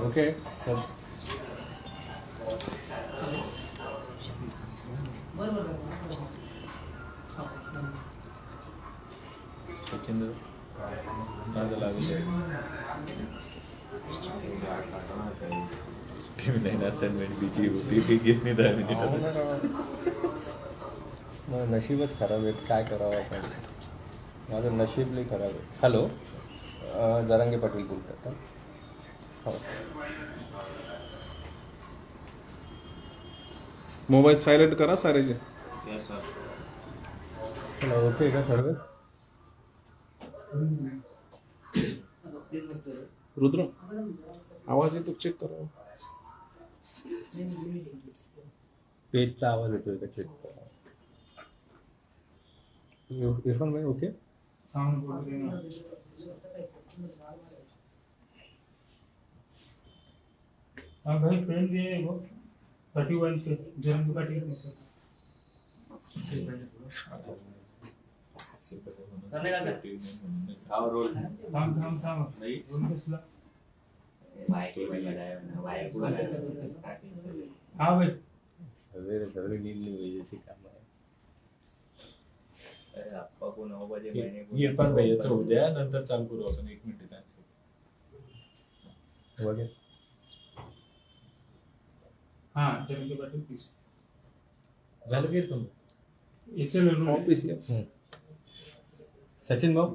Okay sir. Sachin माझं लागलं assignment बीची होती घेत नाही 10 मिनिट. नशीबच खराब आहेत, काय करावं आपण. माझं नशीब लई खराब आहे. हॅलो, जरांगे पाटील बोलतात का? हो. मोबाईल सायलेंट करा सारेचे. चला, ओके का सर्व? रुद्र आवाज येतो, चेक करा. पेजचा आवाज येतोय का चेक करा. इरफान भाई ओके. हाँ भाई फ्रेंड ये वो 31 से जन्म का टिकट मिस थाम हाँ भाई सवेरे नींद जैसी काम आहे. इरफान भाई याचं उद्या नंतर चालू करू आपण. 1 मिनिट वगैरे. हाँ जन्म के बाद पीस झालं की पण एक्सेल ऑफिस. सचिन भाऊ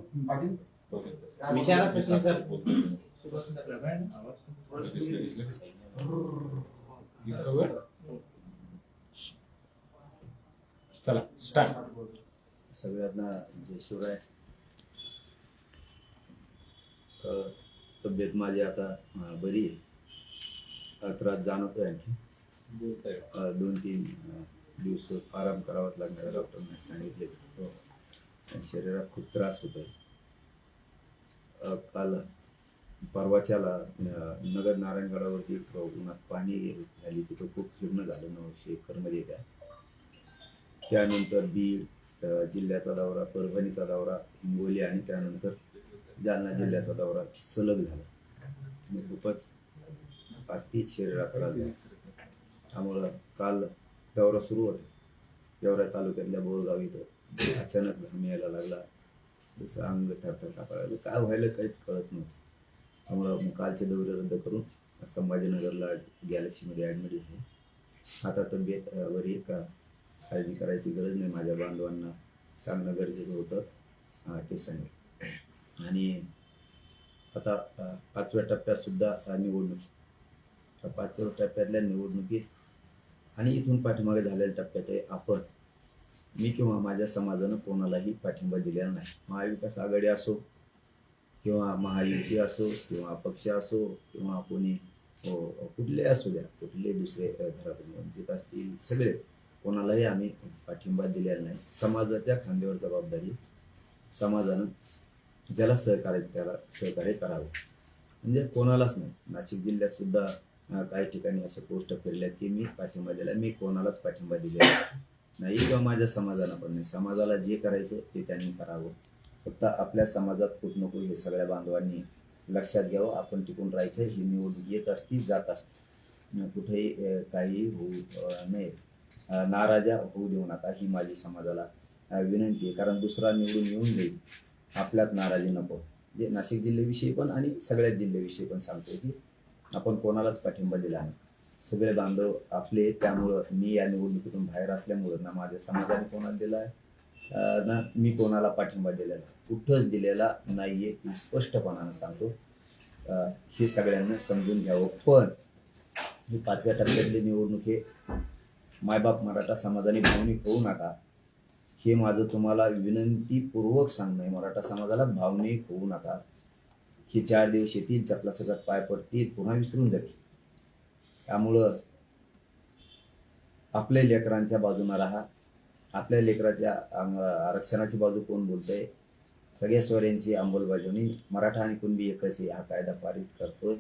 विचारा सचिन सर. चला स्टार्ट. सगळ्यांना जय शिवराय. तब्येत माझी आता बरी आहे. त्रास जाणवतोय आणखी 2-3 दिवस आराम करावाच लागणार डॉक्टरने सांगितले. शरीरात खूप त्रास होतोय. काल परवाच्याला नगर नारायणगडावरती उन्हात पाणी झाली, तिथं खूप फिरणं झालं. 900 एकरमध्ये त्या. त्यानंतर बीड जिल्ह्याचा दौरा, परभणीचा दौरा, हिंगोली आणि त्यानंतर जालना जिल्ह्याचा दौरा सलग झाला. आणि खूपच अति शरीरात त्रास झाला. त्यामुळं काल दौरा सुरू होता. गेवराई तालुक्यातल्या बोरगाव इथं अचानक घाम यायला लागला. जसं अंग थरथर कापायला लागलं. काय व्हायला काहीच कळत नव्हतं. त्यामुळं कालचे दौरे रद्द करून संभाजीनगरला गॅलेक्सीमध्ये ॲडमिट झाले. आता तब्येत बरी का, काळजी करायची गरज नाही. माझ्या बांधवांना सांगणं गरजेचं होतं, ते सांगेल. आणि आता 5व्या टप्प्यातसुद्धा निवडणूक. 5व्या टप्प्यातल्या निवडणुकीत आणि इथून पाठीमागे झालेल्या टप्प्यात आहे आपण, मी किंवा माझ्या समाजानं कोणालाही पाठिंबा दिलेला नाही. महाविकास आघाडी असो किंवा महायुती असो किंवा अपक्ष असो किंवा कोणी कुठले असू द्या, कुठले दुसरे घरातून वंचित असतील, सगळे कोणालाही आम्ही पाठिंबा दिलेला नाही. समाजाच्या खांद्यावर जबाबदारी. समाजानं ज्याला सहकार्य त्याला सहकार्य करावं, म्हणजे कोणालाच नाही. नाशिक जिल्ह्यात सुद्धा काही ठिकाणी असे पोस्ट फिरल्यात की मी पाठिंबा दिला. मी कोणालाच पाठिंबा दिलेला नाही किंवा माझ्या समाजानं पण नाही. समाजाला जे करायचं ते त्यांनी करावं. फक्त आपल्या समाजात फूट नको हे सगळ्या बांधवांनी लक्षात घ्यावं. आपण टिकून राहायचं. ही निवडणूक येत असती जात असते, कुठेही काही होऊ नये. नाराजा होऊ देऊ नका, ही माझी समाजाला विनंती आहे. कारण दुसरा निवडून येऊन जाईल, आपल्यात नाराजी नको. जे नाशिक जिल्ह्याविषयी पण आणि सगळ्याच जिल्ह्याविषयी पण सांगतो की आपण कोणालाच पाठिंबा दिला नाही. सगळे बांधव आपले. त्यामुळं मी या निवडणुकीतून बाहेर असल्यामुळं ना माझ्या समाजाने कोणाला दिला आहे ना मी कोणाला पाठिंबा दिलेला, कुठंच दिलेला नाही आहे. ती स्पष्टपणानं सांगतो. हे सगळ्यांना समजून घ्यावं. पण ही 5व्या टप्प्यातली निवडणूक आहे. मायबाप मराठा समाजाने भावनिक होऊ नका, हे माझं तुम्हाला विनंतीपूर्वक सांगणं आहे. मराठा समाजाला भावनिक होऊ नका. हे 4 दिवस येतील, चपला सगळ्यात पाय पडतील, पुन्हा विसरून जातील. त्यामुळं आपल्या लेकरांच्या बाजूनं राहा. आपल्या लेकराच्या आरक्षणाची बाजू कोण बोलतंय? सगळ्या स्वऱ्यांची अंमलबजावणी. मराठा आणि कुणबी एकच आहे. हा कायदा पारित करतोय.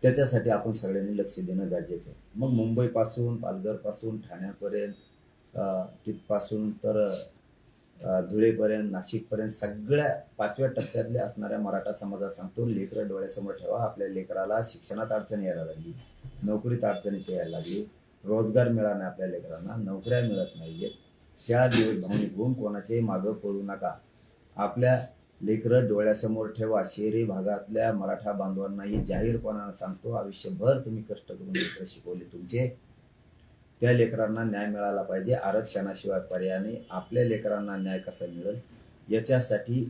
त्याच्यासाठी आपण सगळ्यांनी लक्ष देणं गरजेचं आहे. मग मुंबईपासून, पालघरपासून, ठाण्यापर्यंत, तिथपासून तर धुळेपर्यंत, नाशिकपर्यंत सगळ्या 5व्या टप्प्यातल्या असणाऱ्या मराठा समाजात सांगतो, लेकरं डोळ्यासमोर ठेवा. आपल्या लेकराला शिक्षणात अडचण यायला लागली, नोकरीत अडचणी यायला लागली, रोजगार मिळाला नाही आपल्या लेकरांना, नोकऱ्या मिळत नाहीयेत. त्या दिवस भावनिक होऊन कोणाच्याही मागं पडू नका. आपल्या लेकरं डोळ्यासमोर ठेवा. शहरी भागातल्या मराठा बांधवांनाही जाहीरपणानं सांगतो, आयुष्यभर तुम्ही कष्ट करून लेकरं शिकवले तुमचे, त्या लेकरांना न्याय मिळाला पाहिजे. आरक्षणाशिवाय पर्यायाने आपल्या लेकरांना न्याय कसा मिळेल याच्यासाठी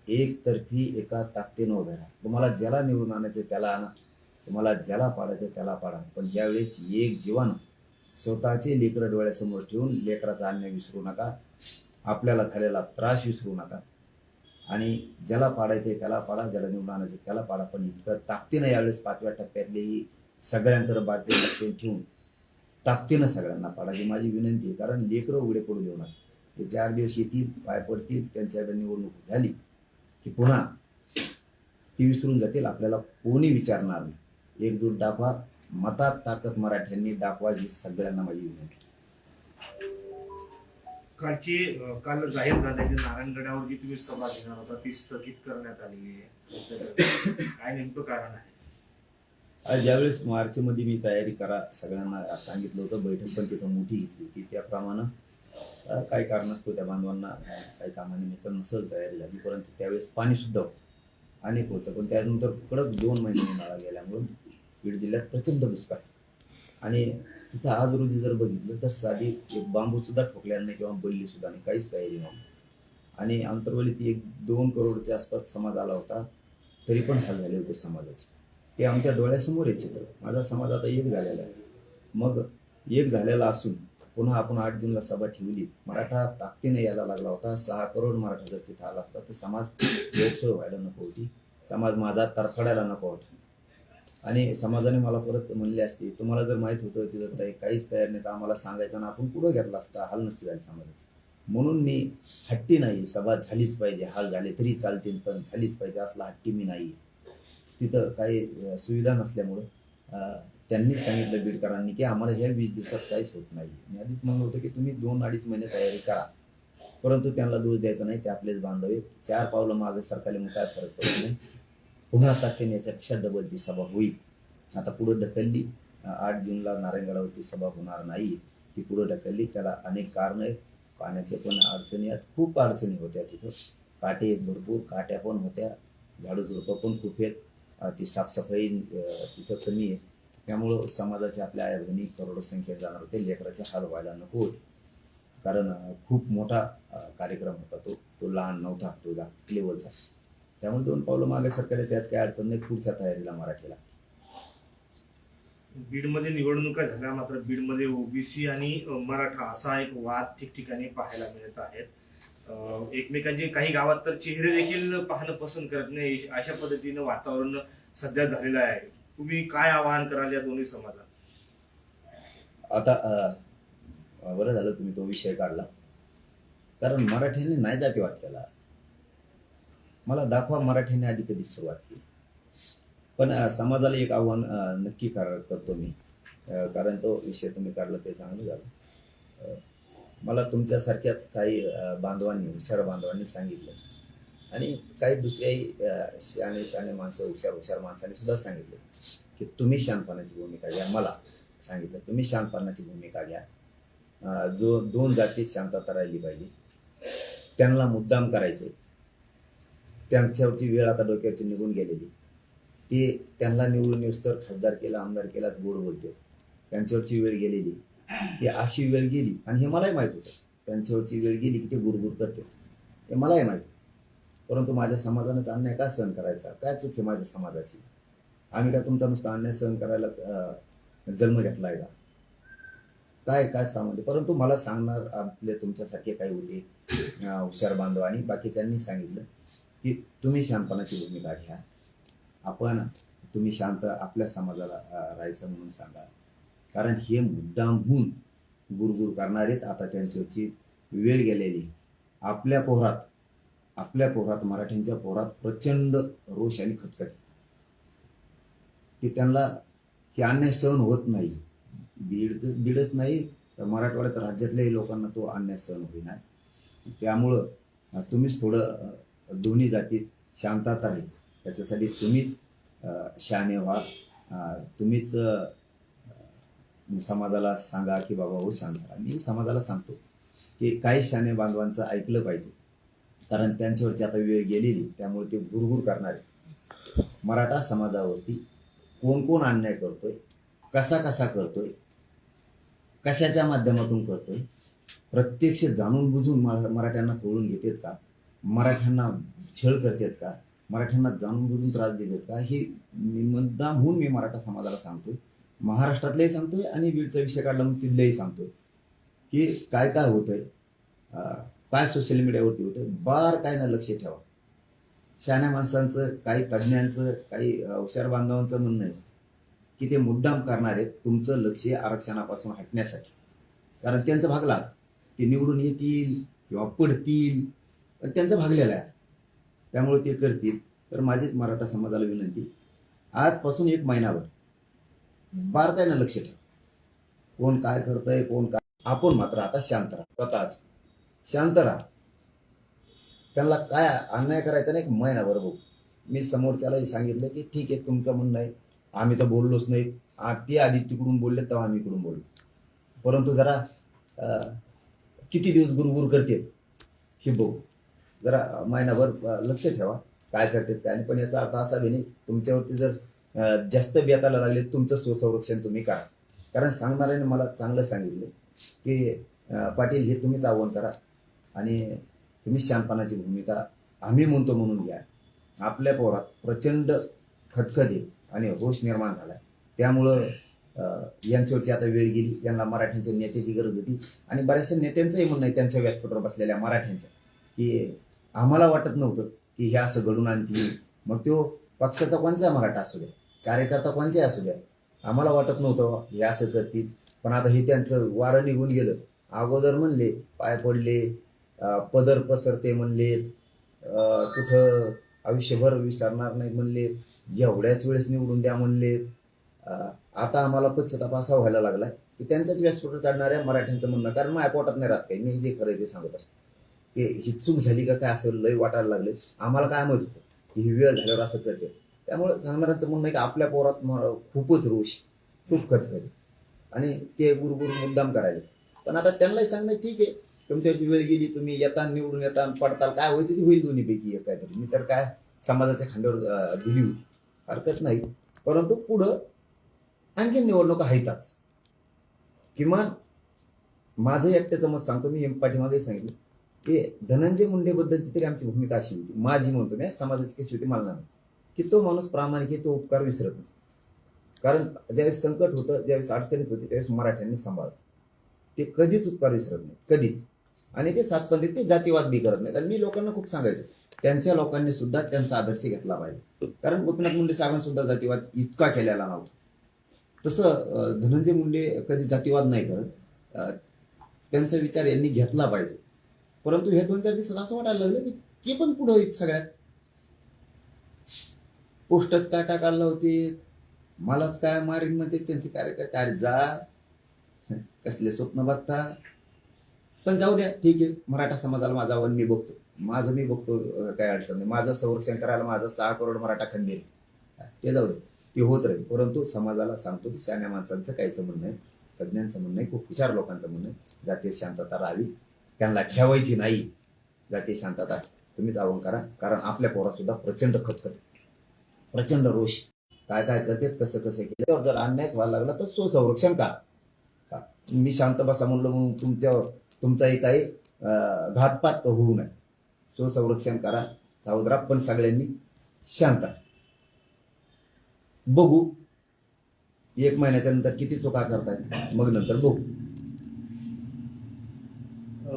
एकतर्फी एका ताकदीनं उभे राहा. तुम्हाला ज्याला निवडून आणायचं त्याला आणा, तुम्हाला ज्याला पाडायचं त्याला पाडा, पण यावेळेस एक जीवानं स्वतःचे लेकरं डोळ्यासमोर ठेवून लेकराचा अन्याय विसरू नका, आपल्याला झालेला त्रास विसरू नका. आणि ज्याला पाडायचंय त्याला पाडा, ज्याला निवडून आणायचं त्याला पाडा, पण इतकं ताकदीनं यावेळेस 5व्या टप्प्यातलेही सगळ्यांकडे बातमी लक्ष ठेवून ताकदीनं सगळ्यांना पाडा ही माझी विनंती आहे. कारण लेकरं उघडे पडू देऊ नका. ते 4 दिवस येतील, पाय पडतील, त्यांच्या निवडणूक झाली की पुन्हा ती विसरून जातील, आपल्याला कोणी विचारणार नाही. एकजूट दाखवा, मतात ताकद मराठ्यांनी दाखवा ही सगळ्यांना माझी विनंती. काल जाहीर झालं की नारायणगडावर जी तुम्ही सभा घेणार होता ती स्थगित करण्यात आलेली आहे. काय नेमकं कारण आहे? आज ज्यावेळेस मार्चमध्ये मी तयारी करा सगळ्यांना सांगितलं होतं, बैठक पण तिथं मोठी घेतली होती, त्याप्रमाणे काही कारणास्तव त्या बांधवांना काही कामानिमित्त नसल तयारी झाली, परंतु त्यावेळेस पाणीसुद्धा होतं, अनेक होतं. पण त्यानंतर कडक 2 महिने उन्हाळा गेल्यामुळं बीड जिल्ह्यात प्रचंड दुष्काळ. आणि तिथं आज रोजी जर बघितलं तर साधी एक बांबूसुद्धा ठोकलेला नाही किंवा बल्लीसुद्धा नाही, काहीच तयारी नव्हती. आणि आंतरवलीत 1-2 करोडच्या आसपास समाज आला होता, तरी पण हाल झाले होते समाजाचे. ते आमच्या डोळ्यासमोर आहे चित्र. माझा समाज आता एक झालेला आहे. मग एक झालेला असून पुन्हा आपण 8 जूनला सभा ठेवली, मराठा ताकदीने यायला लागला होता. 6 करोड मराठा जर तिथं आला असता तर समाज गैरसोय व्हायला नको होती, समाज माझा तरफडायला नको होता. आणि समाजाने मला परत म्हणले असते, तुम्हाला जर माहीत होतं तिथं काहीच तयार नाही तर आम्हाला सांगायचं ना, आपण पुढं घेतला असता, हाल नसते झाले समाजाचे. म्हणून मी हट्टी नाही, सभा झालीच पाहिजे, हाल झाले तरी चालतील पण झालीच पाहिजे असला हट्टी मी नाही. तिथं काही सुविधा नसल्यामुळं त्यांनी सांगितलं बीडकरांनी की आम्हाला ह्या 20 दिवसात काहीच होत नाही. मी आधीच म्हणलं होतं की तुम्ही 2-2.5 महिने तयारी करा, परंतु त्यांना दोष द्यायचा नाही, ते आपलेच बांधवे. 4 पावलं मागे सरकारले मग काय फरक पडत नाही. पुन्हा ताकदीने याच्यापेक्षा डबल ती सभा होईल. आता पुढं ढकलली, 8 जूनला नारायणगडावरती सभा होणार नाही, ती पुढं ढकलली. त्याला अनेक कारणं आहेत. पाण्याचे पण अडचणी आहेत, खूप अडचणी होत्या तिथं. काटे आहेत भरपूर, काट्या पण होत्या, झाडू झुडपं पण खूप आहेत, ती साफसफाई तिथं कमी आहे. त्यामुळं समाजाच्या आपल्या आया बहिणी करोडो संख्येत जाणार होते, लेकराचे हाल व्हायला नको होते. कारण खूप मोठा कार्यक्रम होता तो लहान नव्हता, तो जागतिक लेवलचा. त्यामुळे 2 पावलं मागे सरकार, त्यात काही अडचण नाही. पुढच्या तयारीला मराठीला. बीडमध्ये निवडणुका झाल्या, मात्र बीडमध्ये ओबीसी आणि मराठा असा एक वाद ठिकठिकाणी पाहायला मिळत आहेत. एकमेकांचे काही गावात तर चेहरे देखील पाहणं पसंत करत नाही, अशा पद्धतीनं वातावरण सध्या झालेलं आहे. तुम्ही काय आवाहन कराल या दोन्ही समाजाला? आता बरं झालं तुम्ही तो विषय काढला, कारण मराठ्यांनी नाही जातीवाद केला. मला दाखवा मराठ्यांनी आधी कधी सुरुवात केली. पण समाजाला एक आव्हान नक्की करतो मी, कारण तो विषय तुम्ही काढला ते चांगलं झालं. मला तुमच्यासारख्याच काही बांधवांनी, हुशार बांधवांनी सांगितलं, आणि काही दुसऱ्याही शहाणे माणसं, हुशार माणसांनी सुद्धा सांगितलं की तुम्ही शांतपणाची भूमिका घ्या. मला सांगितलं तुम्ही शांतपणाची भूमिका घ्या. जो 2 जातीत शांतता राहिली पाहिजे, त्यांना मुद्दाम करायचे, त्यांच्यावरची वेळ आता डोक्यावरची निघून गेलेली. ते त्यांना निवडून येऊस तर खासदार केला, आमदार केलाच गोड बोलते. त्यांच्यावरची वेळ गेलेली, ती अशी वेळ गेली. आणि हे मलाही माहीत होतं, त्यांच्यावरची वेळ गेली की ते गुरगुर करते, हे मलाही माहीत. परंतु माझ्या समाजानेच अन्याय का सहन करायचा? काय चूक आहे माझ्या समाजाची? आम्ही काय तुमचा नुसता अन्याय सहन करायलाच जन्म घेतला आहे का? काय सांगते. परंतु मला सांगणार आपले तुमच्यासारखे काही होते हुशार बांधव, आणि बाकीच्यांनी सांगितलं की तुम्ही शांतपणाची भूमिका घ्या. तुम्ही शांत आपल्या समाजाला राहायचं म्हणून सांगा, कारण हे मुद्दामहून गुरगुर करणार आहेत. आता त्यांच्यावरची वेळ गेलेली. आपल्या पोरात मराठ्यांच्या पोरात प्रचंड रोष आणि खतखत. की त्यांना हे अन्याय सहन होत नाही. बीडच नाही तर मराठवाड्यात राज्यातल्याही लोकांना तो अन्याय सहन होईना. त्यामुळं तुम्हीच थोडं दोन्ही जातीत शांतता राहील त्याच्यासाठी तुम्हीच शहाणे व्हा. तुम्हीच समाजाला सांगा की बाबा हो शांत राहा. मी समाजाला सांगतो की काही शहाणे बांधवांचं ऐकलं पाहिजे, कारण त्यांच्यावरची आता वेळ गेलेली, त्यामुळे ते गुरगुर करणार आहे. मराठा समाजावरती कोण कोण अन्याय करतोय, कसा कसा करतोय, कशाच्या माध्यमातून करतोय, प्रत्यक्ष जाणून बुजून मराठ्यांना कळून घेतात का, मराठ्यांना छळ करतात का, मराठ्यांना जाणून बुजून त्रास देतात का, हे मुद्दामहून मी मराठा समाजाला सांगतोय. महाराष्ट्रातलेही सांगतोय आणि बीडचा विषय काढला मग तिथलेही सांगतोय की काय काय होतंय, काय सोशल मीडियावरती होतंय, बार काय ना लक्ष ठेवा. शहाण्या माणसांचं, काही तज्ज्ञांचं, काही हुशार बांधवांचं म्हणणं आहे की ते मुद्दाम करणार आहेत तुमचं लक्ष आरक्षणापासून हटण्यासाठी, कारण त्यांचं भागला, ते निवडून येतील किंवा पडतील, पण त्यांचं भागलेलं आहे, त्यामुळे ते करतील. तर माझीच मराठा समाजाला विनंती, आजपासून 1 महिनाभर बारकाईनं लक्ष ठेवा, कोण काय करतंय, कोण काय. आपण मात्र आता शांत राहा, स्वतःच शांत राहा. त्यांना काय अन्याय करायचा नाही, 1 महिनाभर बघू. मी समोरच्यालाही सांगितलं की ठीक आहे तुमचं म्हणणं आहे, आम्ही तर बोललोच नाही, ते आधी तिकडून बोलले तेव्हा आम्ही इकडून बोललो, परंतु जरा किती दिवस गुरगुर करते हे बघू. जरा महिनाभर लक्ष ठेवा काय करतात काय नाही. पण याचा अर्थ असा बी नाही तुमच्यावरती जर जास्त बेताला लागले तुमचं स्वसंरक्षण तुम्ही करा, कारण सांगणाऱ्याने मला चांगलं सांगितलं की पाटील हे तुम्हीच आव्हान करा आणि तुम्ही शांतपणाची भूमिका आम्ही म्हणतो म्हणून घ्या. आपल्या पोरात प्रचंड खतखते आणि रोष निर्माण झाला, त्यामुळं यांच्यावरची आता वेळ गेली. यांना मराठ्यांच्या नेत्याची गरज होती आणि बऱ्याचशा नेत्यांचंही म्हणणं आहे त्यांच्या व्यासपीठावर बसलेल्या मराठ्यांच्या की आम्हाला वाटत नव्हतं की हे असं घडून आणतील. मग तो पक्षाचा कोणचा मराठा असू द्या, कार्यकर्ता कोणचाही असू द्या, आम्हाला वाटत नव्हतं हे असं करतील. पण आता हे त्यांचं वारं निघून गेलं. अगोदर म्हणले पाय पडले, पदर पसरते म्हणलेत, कुठं आयुष्यभर विसरणार नाही म्हणलेत, एवढ्याच वेळेस निवडून द्या म्हणलेत. आता आम्हाला पश्चाताप असा व्हायला लागलाय की त्यांच्याच व्यासपीठावर चढणाऱ्या मराठ्यांचं म्हणणं, कारण माझ्या पोटात नाही राहत काही, मी जे खरं ते सांगत असतो की ही चूक झाली का काय असं लय वाटायला लागले. आम्हाला काय माहित होतं की ही वेळ झाल्यावर असं करते. त्यामुळे सांगणाऱ्यांचं म्हणणं आहे की आपल्या पोरात खूपच रोष, खूप खतखते आणि ते गुरगुर मुद्दाम करायला. पण आता त्यांनाही सांगणं ठीक आहे, तुमच्यावरची वेळ गेली, तुम्ही येता निवडून येता पडताल, काय व्हायचं ते होईल दोन्हीपैकी एक काहीतरी. मी तर काय समाजाच्या खांद्यावर दिली होती, हरकत नाही. परंतु पुढं आणखी निवडणुका आहेतच. किमान माझं एकट्याचं मत सांगतो, मी पाठीमागे सांगितलं की धनंजय मुंडेबद्दलची तरी आमची भूमिका अशी होती, माझी म्हणतो मी, समाजाची कशी होती मला नाही, की तो माणूस प्रामाणिक आहे, तो उपकार विसरत नाही. कारण ज्यावेळेस संकट होतं, ज्यावेळेस अडचणीत होती, त्यावेळेस मराठ्यांनी सांभाळलं. ते कधीच उपकार विसरत नाही, कधीच. आणि ते सातपंथी, ते जातीवाद बी करत नाहीत. आणि मी लोकांना खूप सांगायचो त्यांच्या लोकांनी सुद्धा त्यांचा आदर्श घेतला पाहिजे, कारण गोपीनाथ मुंडे साहेबांनी सुद्धा जातीवाद इतका केलेला नव्हता. तसं धनंजय मुंडे कधी जातीवाद नाही करत, त्यांचा विचार यांनी घेतला पाहिजे. परंतु हे 2-4 दिवसात असं वाटायला लागलं की ते पण पुढं आहेत. सगळ्यात पोस्टच काय टाकायला होते, मलाच काय मारीन म्हणते त्यांचे कार्यकर्ते. अरे जा, कसले स्वप्न बघता. पण जाऊ द्या, ठीक आहे. मराठा समाजाला माझा आव्हान मी बघतो, माझं मी बघतो, काय अडचण नाही. माझं संरक्षण करायला माझं 6 करोड मराठा खंबीर, ते जाऊ दे, ते होत राहील. परंतु समाजाला सांगतो की शहाण्या माणसांचं काहीचं म्हणणं आहे, तज्ज्ञांचं म्हणणं आहे, खूप हुशार लोकांचं म्हणणं आहे, जातीय शांतता राहावी, त्यांना ठेवायची नाही. जातीय शांतता तुम्हीच आव्हान करा, कारण आपल्या पोरासुद्धा प्रचंड खतखत, प्रचंड रोष, काय काय करतात, कसं कसं केलं. जर अन्यायच व्हायला लागला तर स्वसंरक्षण करा. मी शांत बसा म्हणलं म्हणून तुमचाही काही घातपात होऊ नये. स्वसंरक्षण करा, सावध राहा, पण सगळ्यांनी शांत राहा. बघू 1 महिन्याच्या नंतर किती चुका करतायत, मग नंतर बघू.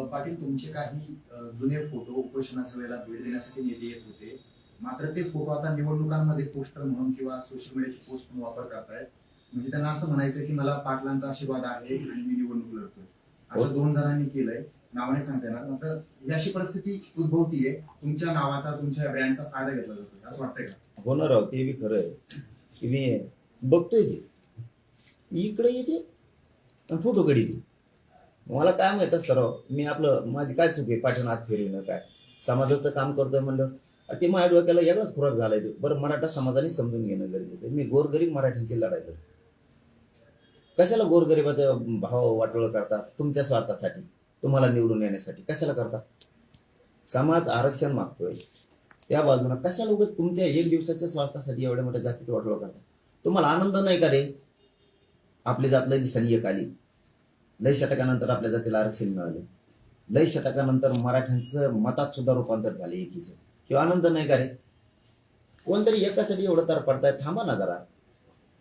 पाटील, तुमचे काही जुने फोटो उपोषणाच्या वेळेला भेट देण्यासाठी नेते येत होते, मात्र ते फोटो आता निवडणुकांमध्ये पोस्टर म्हणून किंवा सोशल मीडियाची पोस्ट म्हणून वापर करतायत. म्हणजे त्यांना असं म्हणायचं की मला पाटलांचा आशीर्वाद आहे आणि मी निवडणूक लढतोय, असं 2 जणांनी केलंय. नावाने सांगता येणार, मात्र ही अशी परिस्थिती उद्भवतीये, तुमच्या नावाचा, तुमच्या ब्रँडचा फायदा घेतला जातो, असं वाटतंय का? होणार आहोत, ते बी खरं आहे की मी बघतोय ते इकडे येते आणि फोटो काढते. मला काय माहित असतं राव, मी आपलं माझी काय चूक आहे पाठवून हात फिरविणं काय समाजाचं काम करतोय म्हणलं ते माझ्या डोक्याला वेगळाच खुराक झालाय. तो बरं मराठा समाजाने समजून घेणं गरजेचं आहे. मी गोरगरीब मराठ्यांची लढाई करतो. कशाला गोरगरिबाचा भाव वाटोळ करता तुमच्या स्वार्थासाठी, तुम्हाला निवडून येण्यासाठी कशाला करता? समाज आरक्षण मागतोय त्या बाजूला कशाला उगाच तुमच्या एक दिवसाच्या स्वार्थासाठी एवढ्या मोठ्या जातीत वाटोळ करता? तुम्हाला आनंद नाही का रे? आपली जात लय दिवसांनी एक आली, लय शतकानंतर आपल्या जातीला आरक्षण मिळालं, लय शतकानंतर मराठ्यांचं मतात सुद्धा रूपांतर झाले एकीचं, किंवा आनंद नाही का रे? कोणतरी एकासाठी एवढं तर पडताय, थांबा ना जरा,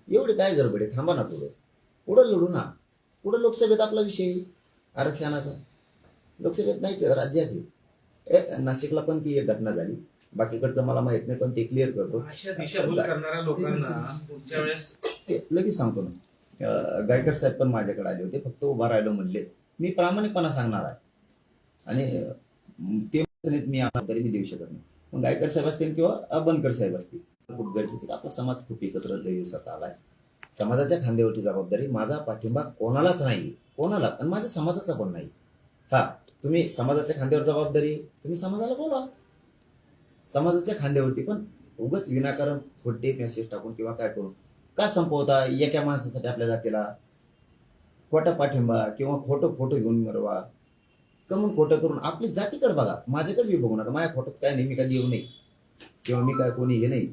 एवढी काय गडबड आहे, थांबा ना थोडं, पुढं लढू ना. पुढं लोकसभेत आपला विषय आरक्षणाचा, लोकसभेत नाहीच राज्यात आहे. नाशिकला पण ती एक घटना झाली, बाकीकडचं मला माहित नाही पण ते क्लिअर करतो. अशा दिशाभूल करणाऱ्या लोकांना पुढच्या वेळेस ते लगेच सांगतो ना. गायकर साहेब पण माझ्याकडे आले होते, फक्त उभा राहिलो म्हणले. मी प्रामाणिकपणा सांगणार आहे आणि ते मी तरी मी देऊ शकत नाही. मग गायकर साहेब असतील किंवा बनकर साहेब असतील, खूप गरजेचं आहे. आपला समाज खूप एकत्र लय दिवसाचा आलाय. समाजाच्या खांद्यावरची जबाबदारी, माझा पाठिंबा कोणालाच नाही, कोणालाच, आणि माझ्या समाजाचा पण नाही. हा, तुम्ही समाजाच्या खांद्यावर जबाबदारी, तुम्ही समाजाला बोला समाजाच्या खांद्यावरती, पण उगाच विनाकारण खोटे मेसेज टाकून किंवा काय करून का संपवता एका माणसासाठी आपल्या जातीला? खोटा पाठिंबा किंवा खोटं फोटो घेऊन मिळवा, कमून खोटं करून आपली जातीकडे बघा, माझ्याकडे बी बघू नका. माझ्या फोटोत काय नाही, मी काय येऊ नये किंवा मी काय कोणी हे नाही,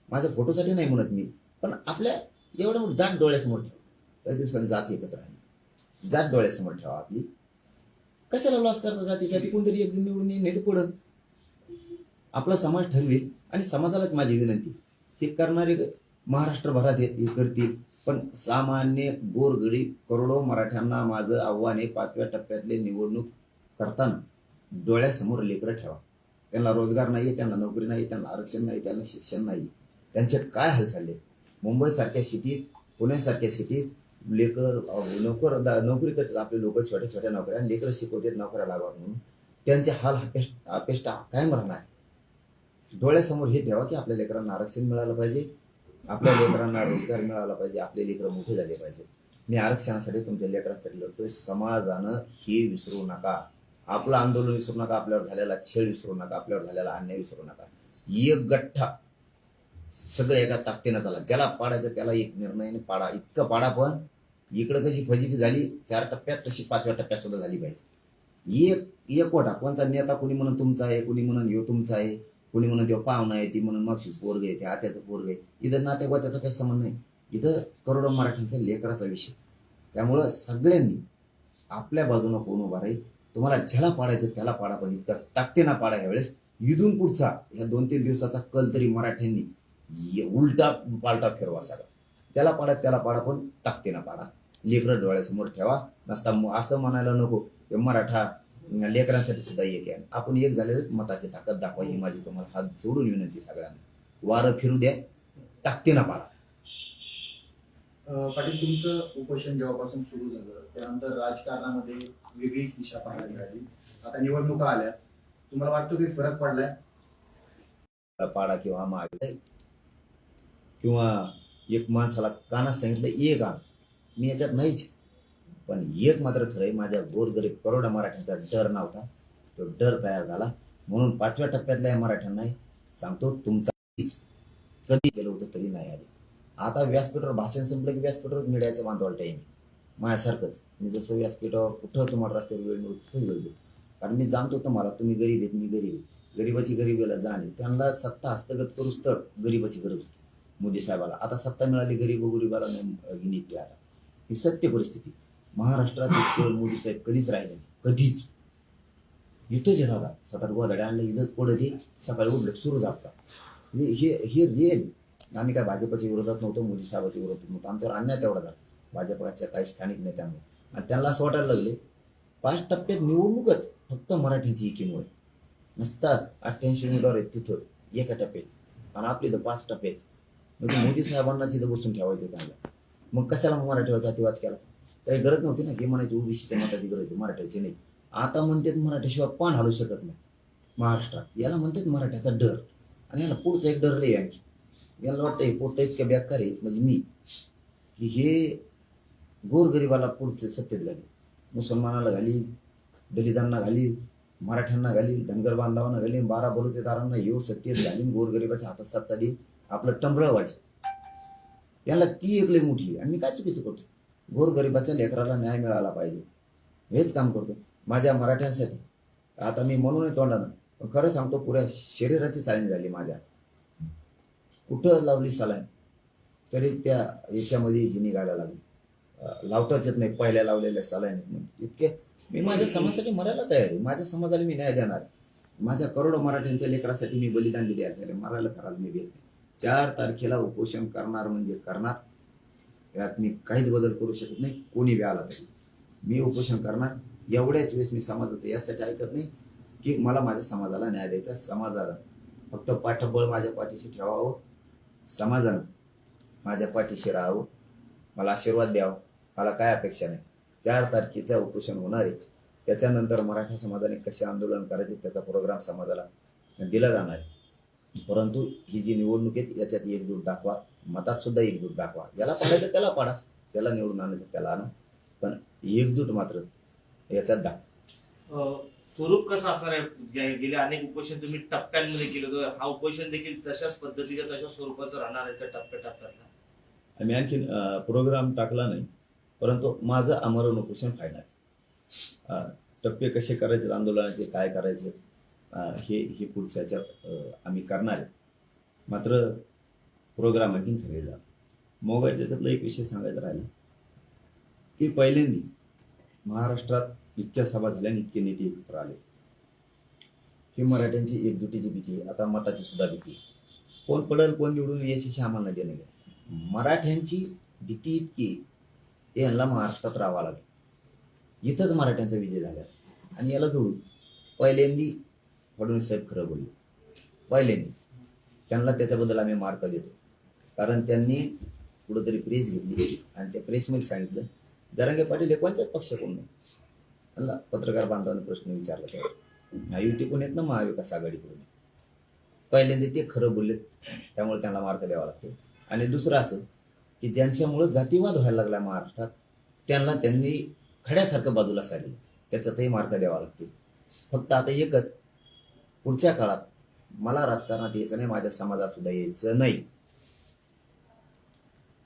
माझ्या फोटोसाठी नाही म्हणत मी, पण आपल्या एवढं मोठं जात डोळ्यासमोर ठेवा. काही दिवसांनी जात एकत्र राहिली, जात डोळ्यासमोर ठेवा आपली. कशाला लॉस करता जाती कोणतरी एक दिन निवडून येईल, नाही तर पडत. आपला समाज ठरवेल, आणि समाजालाच माझी विनंती, हे करणारे महाराष्ट्रभरात हे करतील, पण सामान्य गोरगरीब करोडो मराठ्यांना माझं आव्हान आहे, 5व्या टप्प्यातले निवडणूक करताना डोळ्यासमोर लेकरं ठेवा. त्यांना रोजगार नाही, त्यांना नोकरी नाही, त्यांना आरक्षण नाही, त्यांना शिक्षण नाही, त्यांच्यात काय हाल चालले. मुंबईसारख्या सिटीत, पुण्यासारख्या सिटीत लेकर नोकरी करतात आपले लोक, छोट्या छोट्या नोकऱ्या, लेकरं शिकवतात नोकऱ्या लागावं म्हणून, त्यांचे हाल अपेष्टा कायम राहणार. डोळ्यासमोर हे ठेवा की आपल्या लेकरांना आरक्षण मिळालं पाहिजे, आपल्या लेकरांना रोजगार मिळाला पाहिजे, आपले लेकरं मोठे झाले पाहिजे. मी आरक्षणासाठी तुमच्या लेकरांसाठी लढतोय. समाजानं हे विसरू नका, आपलं आंदोलन विसरू नका, आपल्यावर झालेला छेड विसरू नका, आपल्यावर झालेला अन्याय विसरू नका. एक गठ्ठा सगळं एका ताकदीनं चाला, ज्याला पाडायचं त्याला एक निर्णयाने पाडा, इतकं पाडा. पण इकडं कशी फजिती झाली 4 टप्प्यात, तशी 5व्या टप्प्यात सुद्धा झाली पाहिजे. एक वटा, कोणचा नेता कुणी म्हणून तुमचा आहे, कुणी म्हणून ह्यो तुमचा आहे, कुणी म्हणून तेव्हा पाहुणा आहे, ती म्हणून मावशीच पोरग आहे, ते आत्याचं पोरग आहे. इथं नातेवात्याचा काही संबंध नाही, इथं करोडो मराठ्यांचा लेकराचा विषय. त्यामुळं सगळ्यांनी आपल्या बाजूनं कोण उभा राहील, तुम्हाला ज्याला पाडायचं त्याला पाडा, पण इतकं ताकदीनं पाडा. ह्यावेळेस इथून पुढचा ह्या 2-3 दिवसाचा कल तरी मराठ्यांनी उलटा पालटा फिरवा. सगळा त्याला पाडा त्याला पाडा, पण ताकदीनं पाडा, लेकरं डोळ्यासमोर ठेवा. नसता असं म्हणायला नको की मराठा लेकरांसाठी सुद्धा एक आहे. आपण एक झालेलं मताची ताकद दाखवा, ही माझी तुम्हाला हात जोडून विनंती. सगळ्यांना वारं फिरू द्या, ताकदीनं पाडा. पाटील, तुमचं उपोषण जेव्हापासून सुरू झालं त्यानंतर राजकारणामध्ये वेगळीच दिशा पाहायला मिळाली. आता निवडणुका आल्या, तुम्हाला वाटतं की फरक पडलाय? पाडा किंवा मागे किंवा एक माणसाला कानात सांगितलं एक आण, मी याच्यात नाहीच. पण एक मात्र खरं आहे, माझ्या गोरगरीब करोडा मराठ्यांचा डर नव्हता, तो डर तयार झाला. म्हणून 5व्या टप्प्यातल्या या मराठ्यांना सांगतो, तुमचा कधी गेलं होतं तरी नाही आले. आता व्यासपीठावर भाषण संपलं की व्यासपीठावर मीडियाच्या बांधवाला टाईम माझ्यासारखंच. मी जसं व्यासपीठावर कुठं तुम्हाला रस्त्यावर वेळ मिळतो तिथं वेळ देतो, कारण मी जाणतो तुम्हाला तुम्ही गरीब आहेत, मी गरीब आहे. गरिबाची गरिबीला जाणे, त्यांना सत्ता हस्तगत करूच तर गरिबाची गरज होती मोदी साहेबाला. आता सत्ता मिळाली, गरिबाला गिनीतली. आता ही सत्य परिस्थिती. महाराष्ट्रात इतकं मोदी साहेब कधीच राहिले नाही, कधीच. इथंच आहे दादा, 7-8 गोधड्या आणलं, इथंच पडत आहे, सकाळी उठलं सुरू जातात. हे रिअल. आम्ही काय भाजपच्या विरोधात नव्हतो, मोदी साहेबाच्या विरोधात नव्हतो, आमच्यावर अन्याय तेवढा झाला भाजपच्या काही स्थानिक नेत्यांमुळे. आणि त्यांना असं वाटायला लागले 5 टप्प्यात निवडणूकच फक्त मराठीची एकीमुळे. नसतात 88 उमेदवार आहेत तिथं एका टप्प्यात, आणि आपली तर 5 टप्प्यात. म्हणजे मोदी साहेबांना तिथं बसून ठेवायचं त्यांना. मग कशाला मराठीवर जातीवाद केला? काही गरज नव्हती ना. हे म्हणायची ओबीसीच्या मताची गरज आहे, मराठ्याची नाही. आता म्हणतात मराठ्याशिवाय पान हलू शकत नाही महाराष्ट्रात. याला म्हणतात मराठ्याचा डर. आणि याला पुढचा एक डर लई आणखी, यांना वाटतं हे पोट इतके बेकार आहे म्हणजे मी की हे गोरगरिबाला पुढचे सत्तेत घाली, मुसलमानाला घाली, दलितांना घाली, मराठ्यांना घाली, धनगर बांधवांना घाली, 12 बलुतेदारांना येऊ सत्तेत घाली, गोरगरिबाच्या हातात सत्ता देईल, आपलं टंबळ व्हायचं. याला ती एक लई मोठी आहे. आणि मी काय चुकीचं करतो? गोरगरिबाच्या लेकराला न्याय मिळाला पाहिजे हेच काम करतो माझ्या मराठ्यांसाठी. आता मी म्हणून तोंडानं, पण खरं सांगतो पुऱ्या शरीराची चालणी झाली माझ्या. कुठं लावली सलाईन तरी त्या याच्यामध्ये ही निघायला लागली. लावताच येत नाही, पहिल्या लावलेल्या सलाईन इतके. मी माझ्या समाजासाठी मरायला तयार आहे, माझ्या समाजाला मी न्याय देणार आहे. माझ्या करोडो मराठ्यांच्या लेकरासाठी मी बलिदान दिले आहे, मरायला करायला मी भेट नाही. 4 तारखेला उपोषण करणार म्हणजे करणार, यात मी काहीच बदल करू शकत नाही. कोणी बी आला तरी मी उपोषण करणार. एवढ्याच वेळेस मी समाजाचं यासाठी ऐकत नाही की मला माझ्या समाजाला न्याय द्यायचा. समाजाला फक्त पाठबळ माझ्या पाठीशी ठेवावं, समाजानं माझ्या पाठीशी राहावं, मला आशीर्वाद द्यावा. मला काय अपेक्षा नाही. 4 तारखेचं उपोषण होणार आहे, त्याच्यानंतर मराठा समाजाने कसे आंदोलन करायचे त्याचा प्रोग्राम समाजाला दिला जाणार आहे. परंतु ही जी निवडणूक आहे याच्यात एकजूट दाखवा, मतात सुद्धा एकजूट दाखवा. ज्याला पाडायचं त्याला पाडा, ज्याला निवडून आणायचं त्याला आणा, पण एकजूट मात्र याच्यात दाखवा. स्वरूप कसं असणार आहे? गेले अनेक उपोषण तुम्ही टप्प्यांमध्ये केलं होतं, हा उपोषण देखील तशाच पद्धतीच्या तशाच स्वरूपाचं राहणार आहे त्या टप्प्याटप्प्यातला? आम्ही आणखीन प्रोग्राम टाकला नाही, परंतु माझं आमरण उपोषण फायनल. टप्पे कसे करायचे, आंदोलनाचे काय करायचे हे पुढच्या ह्याच्यात आम्ही करणार आहे. मात्र प्रोग्राम आणखीन ठरलेला. मोबाईलच्या याच्यातला एक विषय सांगायचा राहिला की पहिल्यांदा महाराष्ट्रात इतक्या सभा झाल्या आणि इतके नेते एकत्र आले. ही मराठ्यांची एकजुटीची भीती आहे, आता मताची सुद्धा भीती आहे. कोण पडेल कोण निवडून याच्याशी आम्हाला देणं गेलं. मराठ्यांची भीती इतकी यांना महाराष्ट्रात राहावं लागेल. इथंच मराठ्यांचा विजय झाला आणि याला जोडून पहिल्यांदी फडणवीस साहेब खरं बोलले. पहिल्यांदी त्यांना त्याच्याबद्दल आम्ही मार्क देतो, कारण त्यांनी कुठंतरी प्रेस घेतली आणि त्या प्रेसमध्ये सांगितलं जरांगे पाटील हे कोणत्याच पक्ष कोण नाही. त्यांना पत्रकार बांधवांनी प्रश्न विचारला तेव्हा युती कोण येत ना महाविकास आघाडीकडून. पहिल्यांदा ते खरं बोलले, त्यामुळे त्यांना मार्क द्यावा लागते. आणि दुसरं असं की ज्यांच्यामुळं जातीवाद व्हायला लागला महाराष्ट्रात त्यांनी खड्यासारखं बाजूला सारलं, त्याच्यातही मार्क द्यावा लागते. फक्त आता एकच, पुढच्या काळात मला राजकारणात यायचं नाही, माझ्या समाजात सुद्धा यायचं नाही.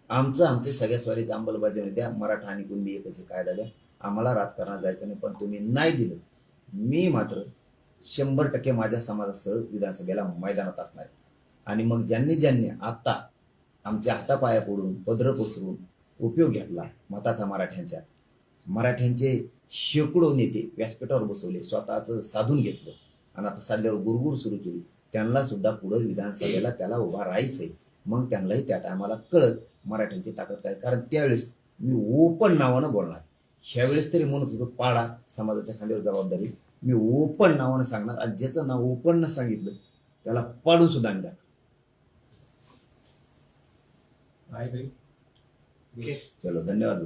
आमचे सगळ्या स्वारीची अंमलबजावणी द्या, मराठा आणि कुणबी एकच कायदा द्या, आम्हाला राजकारणात जायचं नाही. पण तुम्ही नाही दिलं, मी मात्र 100% माझ्या समाजासह विधानसभेला मैदानात असणार आहे. आणि मग ज्यांनी आता आमच्या हातापाया पडून पदरं पसरून उपयोग घेतला मताचा मराठ्यांचे शेकडो नेते व्यासपीठावर बसवले, स्वतःचं साधून घेतलं आणि आता साध्यावर गुरगुर सुरू केली, त्यांना सुद्धा पुढं विधानसभेला त्याला उभा राहायचंय. मग त्यांनाही त्या टायमाला कळत मराठ्यांची ताकद काय. कारण त्यावेळेस मी ओपन नावानं बोलणार. ह्यावेळेस तरी म्हणत होतो पाडा, समाजाच्या खांद्यावर जबाबदारी. मी ओपन नावानं सांगणार, आणि ज्याचं नाव ओपन न सांगितलं त्याला पाडून सुद्धा मी दाखव. चलो, धन्यवाद.